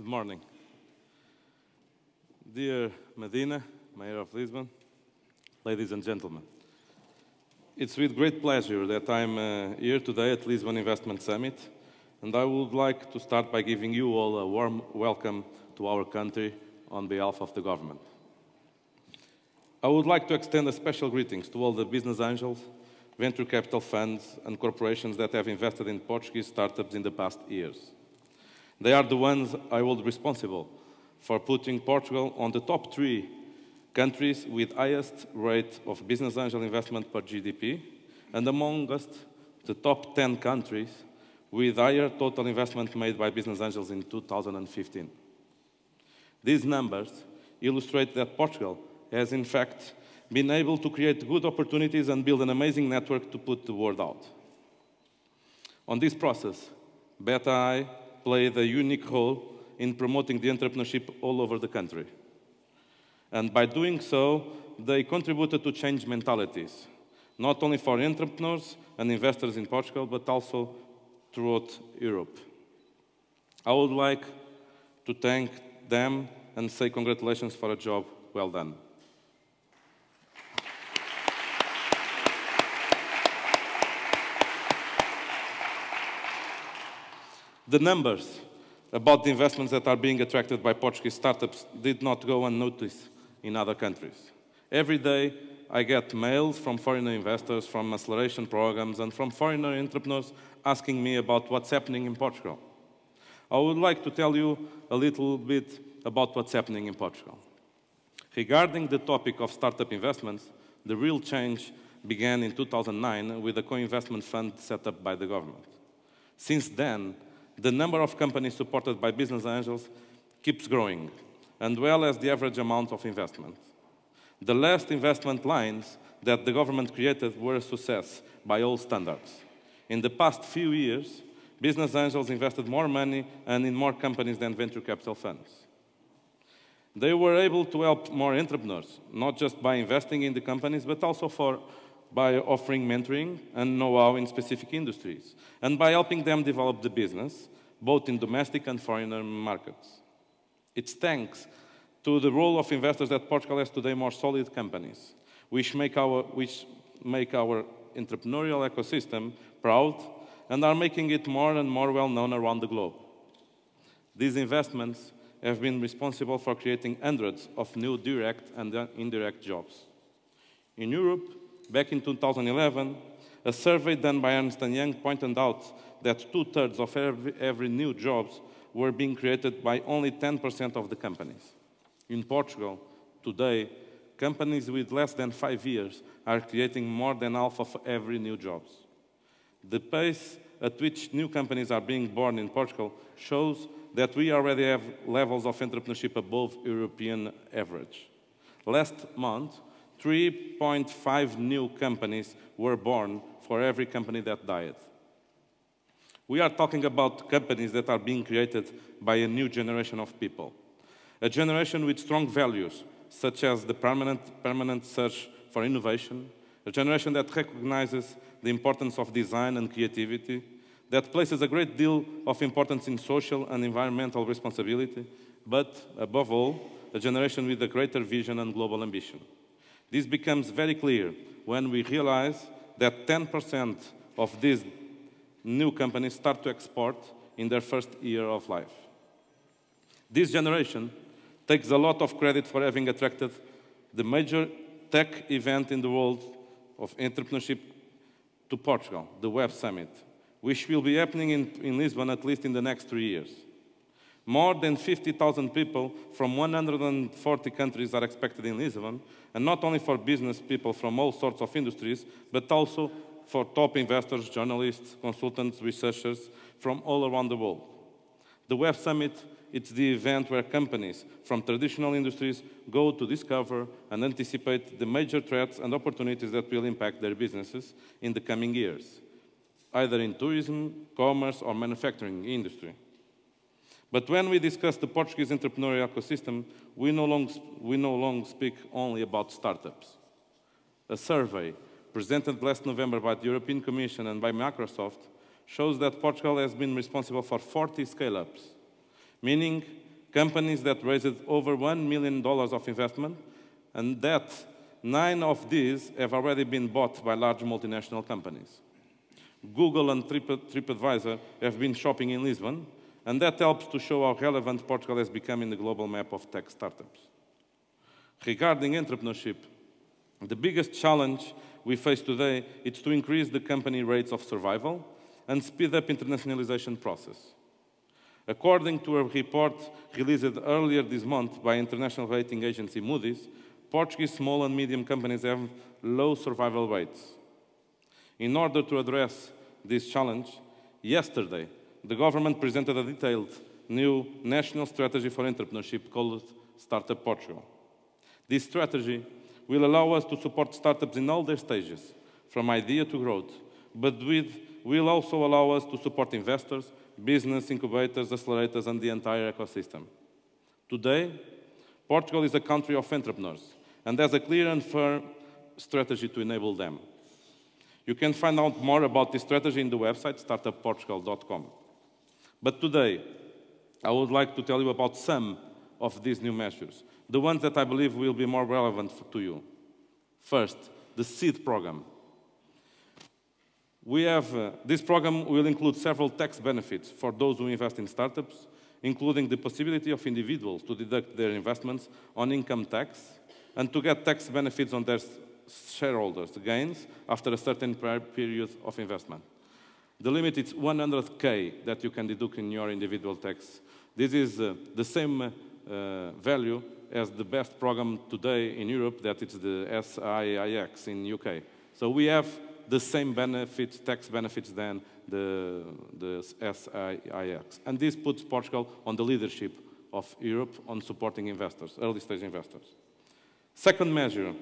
Good morning. Dear Medina, Mayor of Lisbon, ladies and gentlemen. It's with great pleasure that I'm here today at Lisbon Investment Summit, and I would like to start by giving you all a warm welcome to our country on behalf of the government. I would like to extend a special greetings to all the business angels, venture capital funds and corporations that have invested in Portuguese startups in the past years. They are the ones I hold responsible for putting Portugal on the top 3 countries with highest rate of business angel investment per GDP, and amongst the top 10 countries with higher total investment made by business angels in 2015. These numbers illustrate that Portugal has in fact been able to create good opportunities and build an amazing network to put the word out. On this process, BETA played a unique role in promoting the entrepreneurship all over the country. And by doing so, they contributed to change mentalities, not only for entrepreneurs and investors in Portugal, but also throughout Europe. I would like to thank them and say congratulations for a job well done. The numbers about the investments that are being attracted by Portuguese startups did not go unnoticed in other countries. Every day, I get mails from foreign investors, from acceleration programs, and from foreign entrepreneurs asking me about what's happening in Portugal. I would like to tell you a little bit about what's happening in Portugal. Regarding the topic of startup investments, the real change began in 2009 with a co-investment fund set up by the government. Since then, the number of companies supported by business angels keeps growing, and well as the average amount of investment. The last investment lines that the government created were a success by all standards. In the past few years, business angels invested more money and in more companies than venture capital funds. They were able to help more entrepreneurs, not just by investing in the companies, but also by offering mentoring and know-how in specific industries, and by helping them develop the business, both in domestic and foreign markets. It's thanks to the role of investors that Portugal has today more solid companies, which make our entrepreneurial ecosystem proud and are making it more and more well-known around the globe. These investments have been responsible for creating hundreds of new direct and indirect jobs. In Europe, back in 2011, a survey done by Ernst & Young pointed out that 2/3 of every new jobs were being created by only 10% of the companies. In Portugal, today, companies with less than 5 years are creating more than half of every new jobs. The pace at which new companies are being born in Portugal shows that we already have levels of entrepreneurship above European average. Last month, 3.5 new companies were born for every company that died. We are talking about companies that are being created by a new generation of people. A generation with strong values, such as the permanent search for innovation, a generation that recognizes the importance of design and creativity, that places a great deal of importance in social and environmental responsibility, but above all, a generation with a greater vision and global ambition. This becomes very clear when we realize that 10% of these new companies start to export in their first year of life. This generation takes a lot of credit for having attracted the major tech event in the world of entrepreneurship to Portugal, the Web Summit, which will be happening in Lisbon at least in the next 3 years. More than 50,000 people from 140 countries are expected in Lisbon, and not only for business people from all sorts of industries, but also for top investors, journalists, consultants, researchers from all around the world. The Web Summit, it's the event where companies from traditional industries go to discover and anticipate the major threats and opportunities that will impact their businesses in the coming years, either in tourism, commerce, or manufacturing industry. But when we discuss the Portuguese entrepreneurial ecosystem, we no longer speak only about startups. A survey presented last November by the European Commission and by Microsoft shows that Portugal has been responsible for 40 scale-ups, meaning companies that raised over $1 million of investment, and that 9 of these have already been bought by large multinational companies. Google and TripAdvisor have been shopping in Lisbon, and that helps to show how relevant Portugal has become in the global map of tech startups. Regarding entrepreneurship, the biggest challenge we face today is to increase the company rates of survival and speed up internationalization process. According to a report released earlier this month by international rating agency Moody's, Portuguese small and medium companies have low survival rates. In order to address this challenge, yesterday, the government presented a detailed new national strategy for entrepreneurship called Startup Portugal. This strategy will allow us to support startups in all their stages, from idea to growth, but will also allow us to support investors, business incubators, accelerators, and the entire ecosystem. Today, Portugal is a country of entrepreneurs and has a clear and firm strategy to enable them. You can find out more about this strategy in the website, startupportugal.com. But today, I would like to tell you about some of these new measures, the ones that I believe will be more relevant to you. First, the SEED program. This program will include several tax benefits for those who invest in startups, including the possibility of individuals to deduct their investments on income tax and to get tax benefits on their shareholders' gains after a certain period of investment. The limit is 100K that you can deduct in your individual tax. This is the same value as the best program today in Europe, that is the SIIX in UK. So we have the same benefits, tax benefits than the SIIX. And this puts Portugal on the leadership of Europe on supporting investors, early-stage investors. Second measure,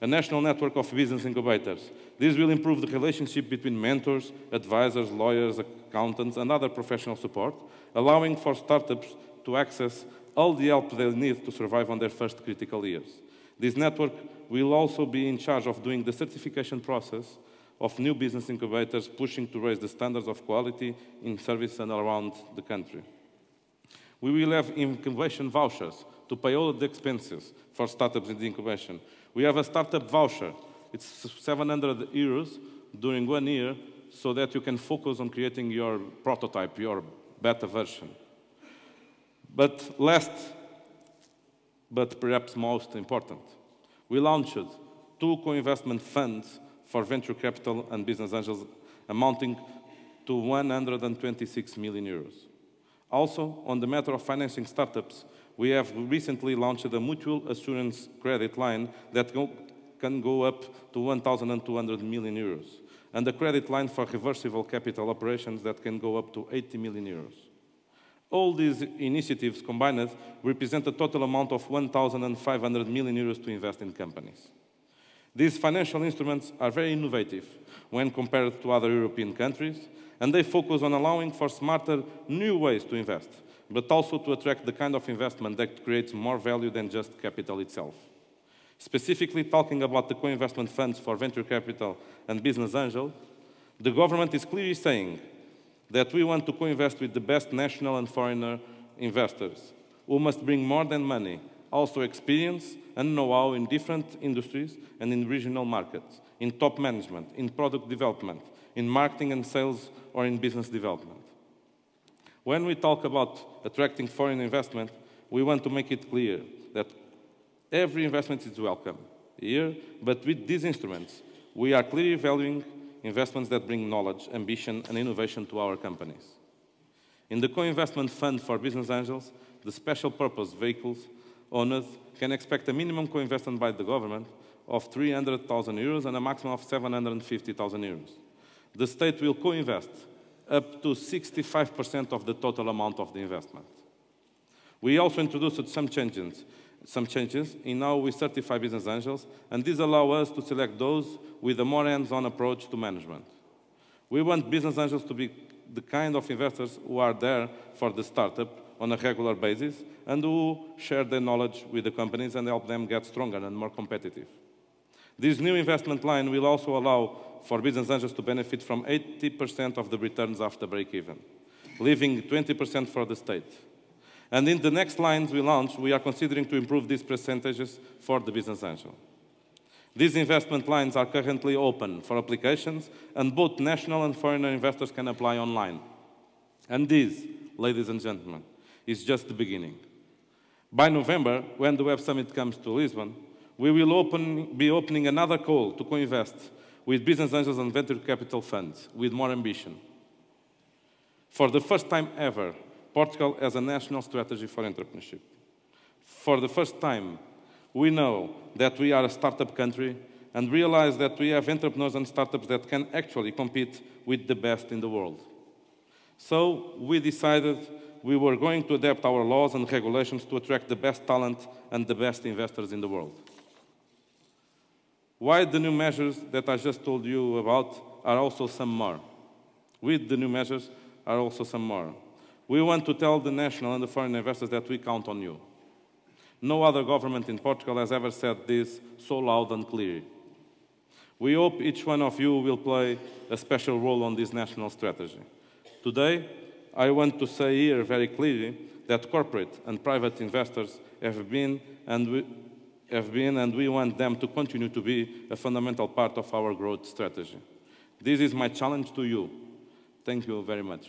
a national network of business incubators. This will improve the relationship between mentors, advisors, lawyers, accountants, and other professional support, allowing for startups to access all the help they need to survive on their first critical years. This network will also be in charge of doing the certification process of new business incubators, pushing to raise the standards of quality in service and around the country. We will have incubation vouchers to pay all the expenses for startups in the incubation. We have a startup voucher. It's 700 euros during 1 year so that you can focus on creating your prototype, your beta version. But last, but perhaps most important, we launched 2 co-investment funds for venture capital and business angels amounting to 126 million euros. Also, on the matter of financing startups, we have recently launched a mutual assurance credit line that can go up to 1,200 million euros, and a credit line for reversible capital operations that can go up to 80 million euros. All these initiatives combined represent a total amount of 1,500 million euros to invest in companies. These financial instruments are very innovative when compared to other European countries, and they focus on allowing for smarter, new ways to invest, but also to attract the kind of investment that creates more value than just capital itself. Specifically talking about the co-investment funds for venture capital and business angels, the government is clearly saying that we want to co-invest with the best national and foreign investors, who must bring more than money, also experience and know-how in different industries and in regional markets, in top management, in product development, in marketing and sales, or in business development. When we talk about attracting foreign investment, we want to make it clear that every investment is welcome here, but with these instruments, we are clearly valuing investments that bring knowledge, ambition, and innovation to our companies. In the co-investment fund for business angels, the special purpose vehicles owners can expect a minimum co-investment by the government of 300,000 euros and a maximum of 750,000 euros. The state will co-invest up to 65% of the total amount of the investment. We also introduced some changes in how we certify business angels, and these allow us to select those with a more hands-on approach to management. We want business angels to be the kind of investors who are there for the startup on a regular basis and who share their knowledge with the companies and help them get stronger and more competitive. This new investment line will also allow for business angels to benefit from 80% of the returns after break-even, leaving 20% for the state. And in the next lines we launch, we are considering to improve these percentages for the business angel. These investment lines are currently open for applications, and both national and foreign investors can apply online. And this, ladies and gentlemen, is just the beginning. By November, when the Web Summit comes to Lisbon, we will be opening another call to co-invest with business angels and venture capital funds with more ambition. For the first time ever, Portugal has a national strategy for entrepreneurship. For the first time, we know that we are a startup country and realize that we have entrepreneurs and startups that can actually compete with the best in the world. So we decided we were going to adapt our laws and regulations to attract the best talent and the best investors in the world. Why the new measures that I just told you about are also some more. With the new measures are also some more. We want to tell the national and the foreign investors that we count on you. No other government in Portugal has ever said this so loud and clear. We hope each one of you will play a special role on this national strategy. Today, I want to say here very clearly that corporate and private investors have been and we want them to continue to be a fundamental part of our growth strategy. This is my challenge to you. Thank you very much.